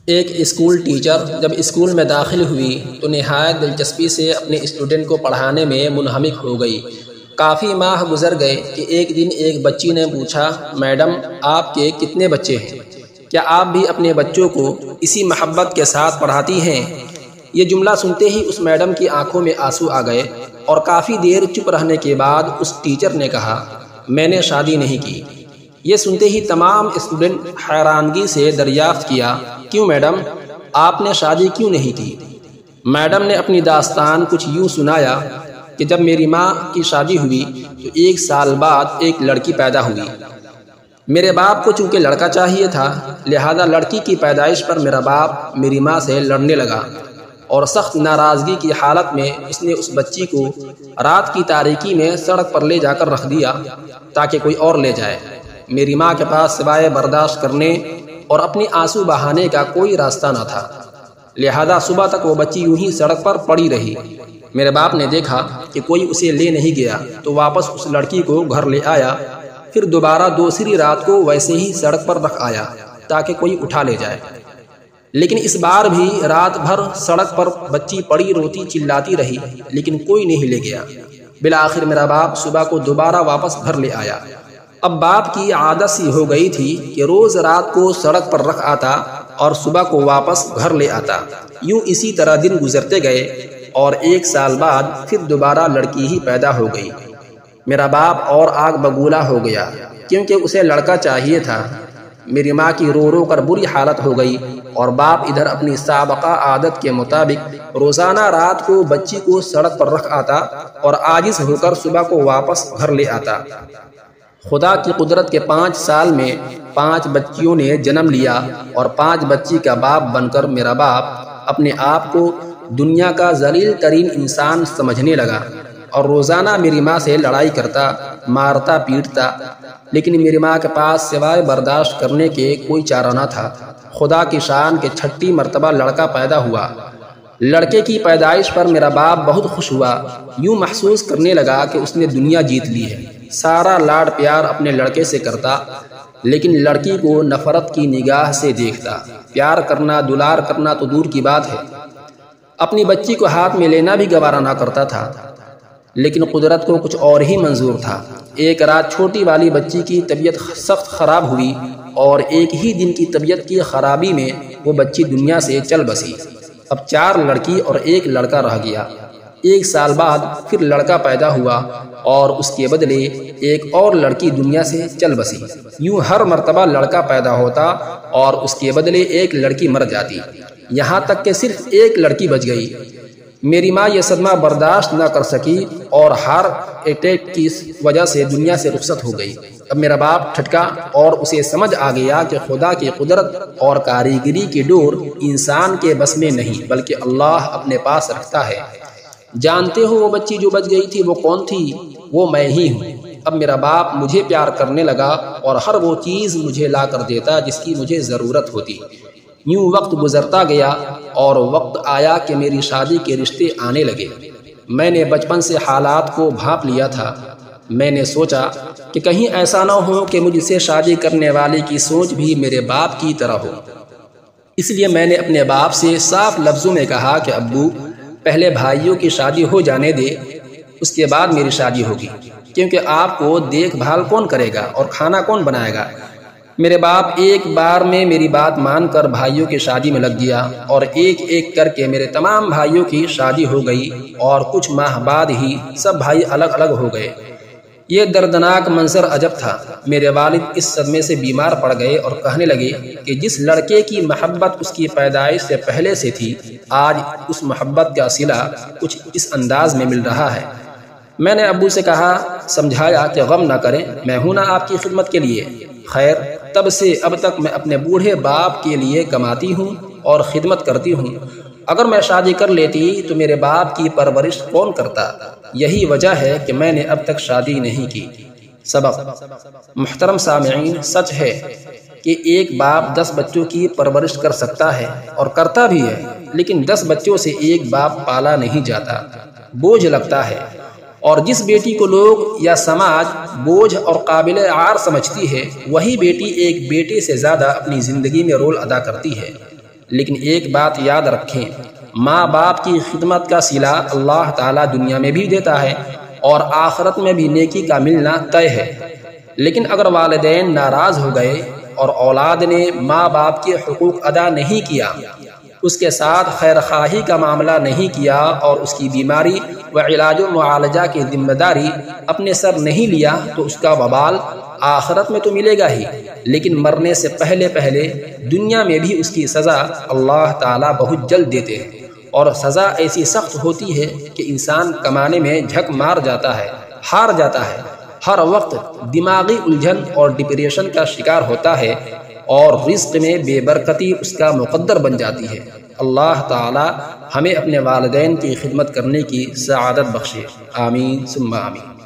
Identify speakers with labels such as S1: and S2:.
S1: ایک school teacher جب school میں داخل ہوئی تو نہایت دلچسپی سے اپنے اسٹوڈنٹ کو پڑھانے میں منہمک ہو گئی۔ کافی ماہ گزر گئے کہ ایک دن ایک بچی نے پوچھا، میڈم آپ کے کتنے بچے ہیں؟ کیا آپ بھی اپنے بچوں کو اسی محبت کے ساتھ پڑھاتی ہیں؟ یہ جملہ سنتے ہی اس میڈم کی آنکھوں میں آنسو آ گئے اور کافی دیر چپ رہنے کے بعد اس ٹیچر نے کہا، میں نے شادی نہیں کی۔ یہ سنتے ہی تمام اسٹوڈنٹ حیرانگی سے دریافت کیا، کیوں میڈم، آپ نے شادی کیوں نہیں کی؟ میڈم نے اپنی داستان کچھ یوں سنایا کہ جب میری ماں کی شادی ہوئی تو 1 سال بعد ایک لڑکی پیدا ہوئی۔ میرے باپ کو چونکہ لڑکا چاہیے تھا، لہذا لڑکی کی پیدائش پر میرا باپ میری ماں سے لڑنے لگا اور سخت ناراضگی کی حالت میں اس نے اس بچی کو رات کی تاریکی میں سڑک پر لے جا کر رکھ دیا تاکہ کوئی اور لے جائے۔ میری ماں کے پاس سوائے برداشت کرنے اور اپنی آنسو بہانے کا کوئی راستہ نہ تھا، لہذا صبح تک وہ بچی یوں ہی سڑک پر پڑی رہی۔ میرے باپ نے دیکھا کہ کوئی اسے لے نہیں گیا تو واپس اس لڑکی کو گھر لے آیا، پھر دوبارہ دوسری رات کو ویسے ہی سڑک پر رکھ آیا تاکہ کوئی اٹھا لے جائے، لیکن اس بار بھی رات بھر سڑک پر بچی پڑی روتی چلاتی رہی لیکن کوئی نہیں لے گیا۔ بالآخر میرا باپ صبح کو دوبارہ واپس گھر لے آیا۔ اب باپ کی عادت سی ہو گئی تھی کہ روز رات کو سڑک پر رکھ آتا اور صبح کو واپس گھر لے آتا۔ یوں اسی طرح دن گزرتے گئے اور 1 سال بعد پھر دوبارہ لڑکی ہی پیدا ہو گئی۔ میرا باپ اور آگ بگولا ہو گیا کیونکہ اسے لڑکا چاہیے تھا۔ میری ماں کی رو رو کر بری حالت ہو گئی اور باپ ادھر اپنی سابقہ عادت کے مطابق روزانہ رات کو بچی کو سڑک پر رکھ آتا اور عاجز ہو کر صبح کو واپس گھر لے آتا۔ خدا کی قدرت کے 5 سال میں 5 بچیوں نے جنم لیا اور 5 بچی کا باپ بن کر میرا باپ اپنے آپ کو دنیا کا ذلیل ترین انسان سمجھنے لگا اور روزانہ میری ماں سے لڑائی کرتا، مارتا پیٹتا، لیکن میری ماں کے پاس سوائے برداشت کرنے کے کوئی چارہ نہ تھا۔ خدا کی شان کے 6ٹھی مرتبہ لڑکا پیدا ہوا۔ لڑکے کی پیدائش پر میرا باپ بہت خوش ہوا، یوں محسوس کرنے لگا کہ اس نے دنیا جیت لی ہے۔ سارا لاڈ پیار اپنے لڑکے سے کرتا لیکن لڑکی کو نفرت کی نگاہ سے دیکھتا۔ پیار کرنا، دلار کرنا تو دور کی بات ہے، اپنی بچی کو ہاتھ میں لینا بھی گوارا نہ کرتا تھا، لیکن قدرت کو کچھ اور ہی منظور تھا۔ ایک رات چھوٹی والی بچی کی طبیعت سخت خراب ہوئی اور ایک ہی دن کی طبیعت کی خرابی میں وہ بچی دنیا سے چل بسی۔ اب 4 لڑکی اور 1 لڑکا رہ گیا۔ 1 سال بعد پھر لڑکا پیدا ہوا اور اس کے بدلے ایک اور لڑکی دنیا سے چل بسی۔ یوں ہر مرتبہ لڑکا پیدا ہوتا اور اس کے بدلے 1 لڑکی مر جاتی، یہاں تک کہ صرف 1 لڑکی بچ گئی۔ میری ماں یہ صدمہ برداشت نہ کر سکی اور ہارٹ اٹیک کی وجہ سے دنیا سے رخصت ہو گئی۔ اب میرا باپ ٹھٹکا اور اسے سمجھ آ گیا کہ خدا کی قدرت اور کاریگری کی ڈور انسان کے بس میں نہیں بلکہ اللہ اپنے پاس رکھتا ہے۔ جانتے ہو وہ بچی جو بچ گئی تھی وہ کون تھی؟ وہ میں ہی ہوں۔ اب میرا باپ مجھے پیار کرنے لگا اور ہر وہ چیز مجھے لا کر دیتا جس کی مجھے ضرورت ہوتی۔ یوں وقت گزرتا گیا اور وقت آیا کہ میری شادی کے رشتے آنے لگے۔ میں نے بچپن سے حالات کو بھانپ لیا تھا۔ میں نے سوچا کہ کہیں ایسا نہ ہو کہ مجھ سے شادی کرنے والے کی سوچ بھی میرے باپ کی طرح ہو۔ اس لیے میں نے اپنے باپ سے صاف لفظوں میں کہا کہ ابو، پہلے بھائیوں کی شادی ہو جانے دے، اس کے بعد میری شادی ہوگی، کیونکہ آپ کو دیکھ بھال کون کرے گا اور کھانا کون بنائے گا؟ میرے باپ ایک بار میں میری بات مان کر بھائیوں کی شادی میں لگ گیا اور ایک ایک کر کے میرے تمام بھائیوں کی شادی ہو گئی اور کچھ ماہ بعد ہی سب بھائی الگ الگ ہو گئے۔ یہ دردناک منظر عجب تھا۔ میرے والد اس صدمے سے بیمار پڑ گئے اور کہنے لگے کہ جس لڑکے کی محبت اس کی پیدائش سے پہلے سے تھی، آج اس محبت کا صلہ کچھ اس انداز میں مل رہا ہے۔ میں نے ابو سے کہا، سمجھایا کہ غم نہ کریں، میں ہوں نا آپ کی خدمت کے لیے۔ خیر، تب سے اب تک میں اپنے بوڑھے باپ کے لیے کماتی ہوں اور خدمت کرتی ہوں۔ اگر میں شادی کر لیتی تو میرے باپ کی پرورش کون کرتا؟ یہی وجہ ہے کہ میں نے اب تک شادی نہیں کی۔ سبق: محترم سامعین، سچ ہے کہ ایک باپ 10 بچوں کی پرورش کر سکتا ہے اور کرتا بھی ہے، لیکن 10 بچوں سے ایک باپ پالا نہیں جاتا، بوجھ لگتا ہے۔ اور جس بیٹی کو لوگ یا سماج بوجھ اور قابل عار سمجھتی ہے، وہی بیٹی ایک بیٹے سے زیادہ اپنی زندگی میں رول ادا کرتی ہے۔ لیکن ایک بات یاد رکھیں، ماں باپ کی خدمت کا صلہ اللہ تعالیٰ دنیا میں بھی دیتا ہے اور آخرت میں بھی نیکی کا ملنا طے ہے۔ لیکن اگر والدین ناراض ہو گئے اور اولاد نے ماں باپ کے حقوق ادا نہیں کیا، اس کے ساتھ خیر خواہی کا معاملہ نہیں کیا اور اس کی بیماری و علاج و معالجہ کی ذمہ داری اپنے سر نہیں لیا، تو اس کا وبال آخرت میں تو ملے گا ہی، لیکن مرنے سے پہلے دنیا میں بھی اس کی سزا اللہ تعالیٰ بہت جلد دیتے ہیں، اور سزا ایسی سخت ہوتی ہے کہ انسان کمانے میں جھک مار جاتا ہے، ہار جاتا ہے، ہر وقت دماغی الجھن اور ڈپریشن کا شکار ہوتا ہے، اور رزق میں بے برکتی اس کا مقدر بن جاتی ہے۔ اللہ تعالی ہمیں اپنے والدین کی خدمت کرنے کی سعادت بخشے، آمین ثم آمین۔